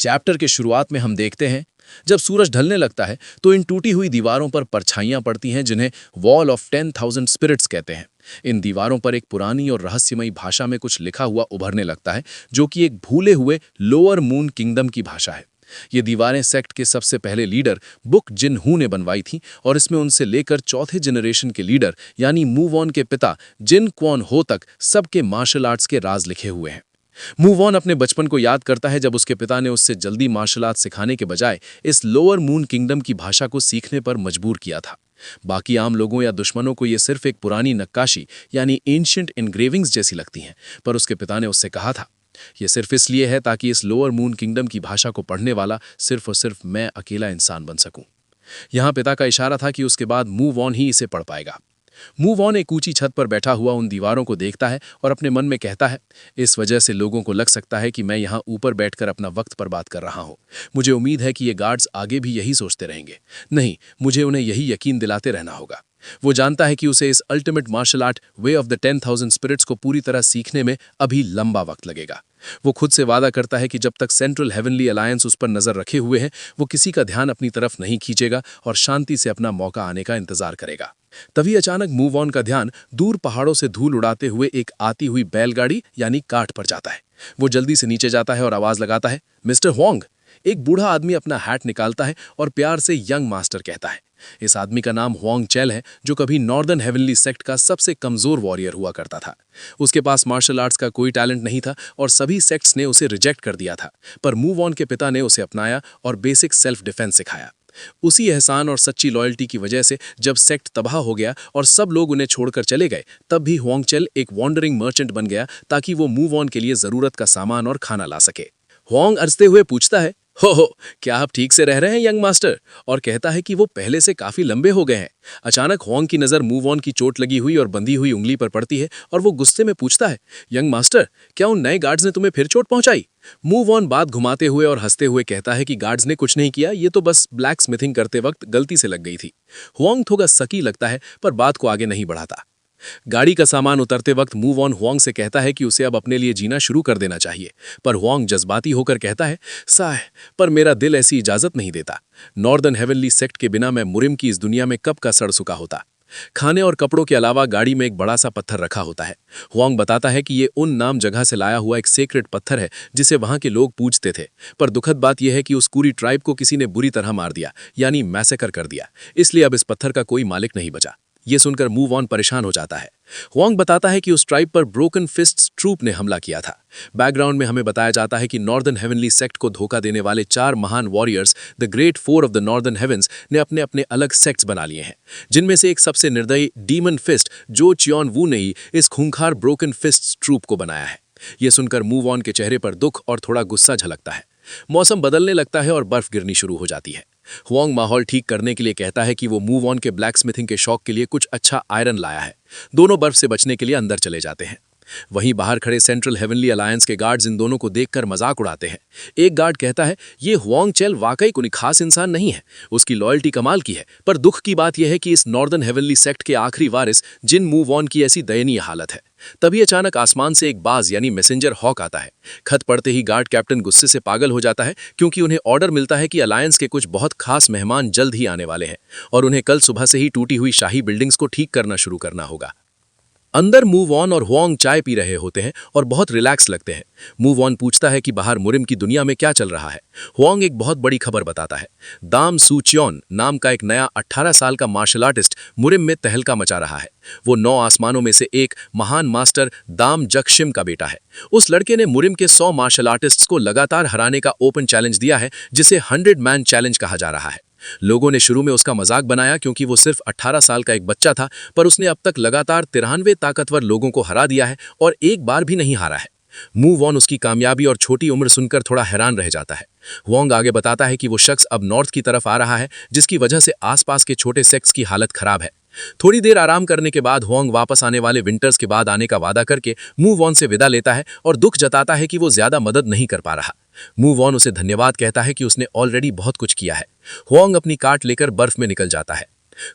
Chapter के शुरुआत में हम देखते हैं जब सूरज ढलने लगता है तो इन टूटी हुई दीवारों पर परछाइयां पड़ती हैं जिन्हें वॉल ऑफ 10,000 स्पिरिट्स कहते हैं। इन दीवारों पर एक पुरानी और रहस्यमयी भाषा में कुछ लिखा हुआ उभरने लगता है जो कि एक भूले हुए लोअर मून किंगडम की भाषा है। ये दीवारें सेक्ट के सबसे पहले लीडर बुक जिन हू ने बनवाई थीं और इसमें उनसे लेकर चौथे जनरेशन के लीडर यानी मूव ऑन के पिता जिन क्वॉन हो तक सबके मार्शल आर्ट्स के राज लिखे हुए हैं। मूव ऑन अपने बचपन को याद करता है जब उसके पिता ने उससे जल्दी मार्शल आर्ट सिखाने के बजाय इस लोअर मून किंगडम की भाषा को सीखने पर मजबूर किया था। बाकी आम लोगों या दुश्मनों को ये सिर्फ एक पुरानी नक्काशी यानी एंशिएंट एनग्रेविंग्स जैसी लगती हैं, पर उसके पिता ने उससे कहा था यह सिर्फ इसलिए है ताकि इस लोअर मून किंगडम की भाषा को पढ़ने वाला सिर्फ और सिर्फ मैं अकेला इंसान बन सकूं। यहां पिता का इशारा था कि उसके बाद मूव ऑन ही इसे पढ़ पाएगा। मूव ऑन एक ऊंची छत पर बैठा हुआ उन दीवारों को देखता है और अपने मन में कहता है, इस वजह से लोगों को लग सकता है कि मैं यहाँ ऊपर बैठकर अपना वक्त बर्बाद कर रहा हूँ। मुझे उम्मीद है कि ये गार्ड्स आगे भी यही सोचते रहेंगे। नहीं, मुझे उन्हें यही यकीन दिलाते रहना होगा। वो जानता है कि उसे इस ultimate martial art way of the 10,000 spirits को पूरी तरह सीखने में अभी लंबा वक्त लगेगा। वो खुद से वादा करता है कि जब तक सेंट्रल हेवनली अलायंस उस पर नजर रखे हुए हैं वो किसी का ध्यान अपनी तरफ नहीं खींचेगा और शांति से अपना मौका आने का इंतजार करेगा। तभी अचानक मूव ऑन का ध्यान दूर पहाड़ों से धूल उड़ाते हुए एक आती हुई बैलगाड़ी यानी कार्ट पर जाता है। वो जल्दी से नीचे जाता है और आवाज लगाता है, मिस्टर हुआंग। एक बूढ़ा आदमी अपना हैट निकालता है और प्यार से यंग मास्टर कहता है। इस आदमी का नाम हुआंग चेल है जो कभी नॉर्दर्न हेवनली सेक्ट का सबसे कमजोर वॉरियर हुआ करता था। उसके पास मार्शल आर्ट्स का कोई टैलेंट नहीं था और सभी सेक्ट्स ने उसे रिजेक्ट कर दिया था, पर मूव ऑन के पिता ने उसे अपनाया और बेसिक सेल्फ डिफेंस सिखाया। उसी एहसान और सच्ची लॉयल्टी की वजह से जब सेक्ट तबाह हो गया और सब लोग उन्हें छोड़कर चले गए, तब भी हुआंग चेल एक वॉन्डरिंग मर्चेंट बन गया ताकि वो मूव ऑन के लिए जरूरत का सामान और खाना ला सके। हुआंग अरजते हुए पूछता है, हो क्या आप ठीक से रह रहे हैं यंग मास्टर? और कहता है कि वो पहले से काफी लंबे हो गए हैं। अचानक हुआंग की नजर मूव ऑन की चोट लगी हुई और बंधी हुई उंगली पर पड़ती है और वो गुस्से में पूछता है, यंग मास्टर, क्या उन नए गार्ड्स ने तुम्हें फिर चोट पहुंचाई? मूव ऑन बात घुमाते हुए और हंसते हुए कहता है कि गार्ड्स ने कुछ नहीं किया, ये तो बस ब्लैक स्मिथिंग करते वक्त गलती से लग गई थी। हुआंग थोड़ा सकी लगता है पर बात को आगे नहीं बढ़ाता। गाड़ी का सामान उतरते वक्त मूव ऑन हुआंग से कहता है कि उसे अब अपने लिए जीना शुरू कर देना चाहिए, पर हुआंग जज्बाती होकर कहता है, साह, पर मेरा दिल ऐसी इजाजत नहीं देता। नॉर्दर्न हेवनली सेक्ट के बिना मैं मुरिम की इस दुनिया में कब का सड़ चुका होता। खाने और कपड़ों के अलावा गाड़ी में एक बड़ा सा पत्थर रखा होता है। हुआंग बताता है कि ये उन नाम जगह से लाया हुआ एक सेक्रेट पत्थर है जिसे वहां के लोग पूजते थे, पर दुखद बात यह है कि उस पूरी ट्राइब को किसी ने बुरी तरह मार दिया यानी मैसेकर कर दिया, इसलिए अब इस पत्थर का कोई मालिक नहीं बचा। ये सुनकर मूव ऑन परेशान हो जाता है। हुआंग बताता है कि उस ट्राइब पर ब्रोकन फिस्ट्स ट्रूप ने हमला किया था। बैकग्राउंड में हमें बताया जाता है कि नॉर्दर्न हेवनली सेक्ट को धोखा देने वाले 4 महान warriors the great 4 of the northern heavens ने अपने अपने अलग सेक्ट्स बना लिए हैं, जिनमें से एक सबसे निर्दयी डीमन फिस्ट जो चियोन वू ने ही इस खूंखार ब्रोकन फिस्ट्स ट्रूप को बनाया है। यह सुनकर मूव ऑन के चेहरे पर दुख और थोड़ा गुस्सा झलकता है। मौसम बदलने लगता है और बर्फ गिरनी शुरू हो जाती है। हुआंग माहौल ठीक करने के लिए कहता है कि वो मूव ऑन के ब्लैक स्मिथिंग के शौक के लिए कुछ अच्छा आयरन लाया है। दोनों बर्फ से बचने के लिए अंदर चले जाते हैं। वहीं बाहर खड़े सेंट्रल हेवनली अलायंस के गार्ड्स इन दोनों को देखकर मजाक उड़ाते हैं। एक गार्ड कहता है, ये हुआंग चेल वाकई कोई खास इंसान नहीं है, उसकी लॉयल्टी कमाल की है, पर दुख की बात यह है कि इस नॉर्दर्न हेवनली सेक्ट के आखिरी वारिस जिन मूव ऑन की ऐसी दयनीय हालत है। तभी अचानक आसमान से एक बाज यानी मैसेंजर हॉक आता है। खत पढ़ते ही गार्ड कैप्टन गुस्से से पागल हो जाता है क्योंकि उन्हें ऑर्डर मिलता है कि अलायंस के कुछ बहुत खास मेहमान जल्द ही आने वाले हैं और उन्हें कल सुबह से ही टूटी हुई शाही बिल्डिंग्स को ठीक करना शुरू करना होगा। अंदर मूव ऑन और हुआंग चाय पी रहे होते हैं और बहुत रिलैक्स लगते हैं। मूव ऑन पूछता है कि बाहर मुरिम की दुनिया में क्या चल रहा है। हुआंग एक बहुत बड़ी खबर बताता है। दाम सूचियोन नाम का एक नया 18 साल का मार्शल आर्टिस्ट मुरिम में तहलका मचा रहा है। वो 9 आसमानों में से एक महान मास्टर दाम जक्षिम का बेटा है। उस लड़के ने मुरिम के 100 मार्शल आर्टिस्ट्स को लगातार हराने का ओपन चैलेंज दिया है जिसे 100 मैन चैलेंज कहा जा रहा है। लोगों ने शुरू में उसका मजाक बनाया क्योंकि वो सिर्फ 18 साल का एक बच्चा था, पर उसने अब तक लगातार 93 ताकतवर लोगों को हरा दिया है और एक बार भी नहीं हारा है। मूव ऑन उसकी कामयाबी और छोटी उम्र सुनकर थोड़ा हैरान रह जाता है। हुआंग आगे बताता है कि वो शख्स अब नॉर्थ की तरफ आ रहा है जिसकी वजह से आसपास के छोटे सेक्ट्स की हालत खराब है। थोड़ी देर आराम करने के बाद हुआंग वापस आने वाले विंटर्स के बाद आने का वादा करके मूव ऑन से विदा लेता है और दुख जताता है कि वो ज्यादा मदद नहीं कर पा रहा। मूव ऑन उसे धन्यवाद कहता है कि उसने ऑलरेडी बहुत कुछ किया है। हुआंग अपनी कार्ट लेकर बर्फ में निकल जाता है।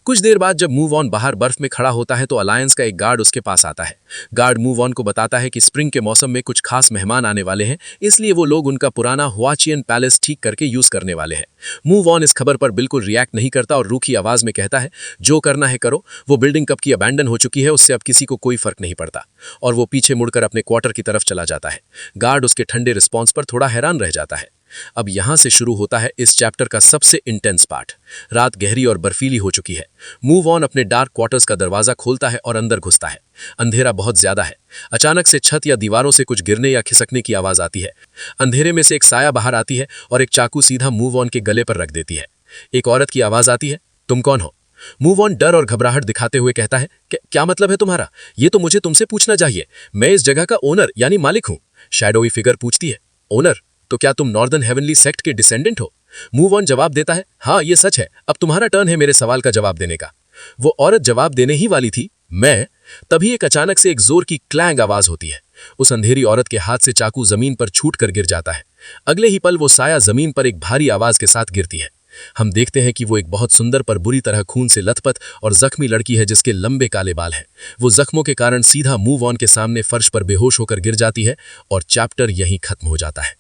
कुछ देर बाद जब मूव ऑन बाहर बर्फ में खड़ा होता है तो अलायंस का एक गार्ड उसके पास आता है। गार्ड मूव ऑन को बताता है कि स्प्रिंग के मौसम में कुछ खास मेहमान आने वाले हैं, इसलिए वो लोग उनका पुराना हुआचियन पैलेस ठीक करके यूज करने वाले हैं। मूव ऑन इस खबर पर बिल्कुल रिएक्ट नहीं करता और रूखी आवाज में कहता है, जो करना है करो, वो बिल्डिंग कब की अबैंडन हो चुकी है, उससे अब किसी को कोई फर्क नहीं पड़ता। और वो पीछे मुड़कर अपने क्वार्टर की तरफ चला जाता है। गार्ड उसके ठंडे रिस्पॉन्स पर थोड़ा हैरान रह जाता है। अब यहां से शुरू होता है इस चैप्टर का सबसे इंटेंस पार्ट। रात गहरी और बर्फीली हो चुकी है। मूव ऑन अपने डार्क क्वार्टर्स का दरवाजा खोलता है और अंदर घुसता है। अंधेरा बहुत ज्यादा है। अचानक से छत या दीवारों से कुछ गिरने या खिसकने की आवाज आती है। अंधेरे में से एक साया बाहर आती है और एक चाकू सीधा मूव ऑन के गले पर रख देती है। एक औरत की आवाज आती है, तुम कौन हो? मूव ऑन डर और घबराहट दिखाते हुए कहता है, क्या मतलब है तुम्हारा? ये तो मुझे तुमसे पूछना चाहिए। मैं इस जगह का ओनर यानी मालिक हूं। शैडोई फिगर पूछती है, ओनर? तो क्या तुम नॉर्दर्न हेवनली सेक्ट के डिसेंडेंट हो? मूव ऑन जवाब देता है, हाँ ये सच है। अब तुम्हारा टर्न है मेरे सवाल का जवाब देने का। वो औरत जवाब देने ही वाली थी, मैं। तभी एक अचानक से एक जोर की क्लैंग आवाज होती है। उस अंधेरी औरत के हाथ से चाकू जमीन पर छूट कर गिर जाता है। अगले ही पल वो साया जमीन पर एक भारी आवाज के साथ गिरती है। हम देखते हैं कि वो एक बहुत सुंदर पर बुरी तरह खून से लथपथ और जख्मी लड़की है जिसके लंबे काले बाल हैं। वो जख्मों के कारण सीधा मूव ऑन के सामने फर्श पर बेहोश होकर गिर जाती है और चैप्टर यहीं खत्म हो जाता है।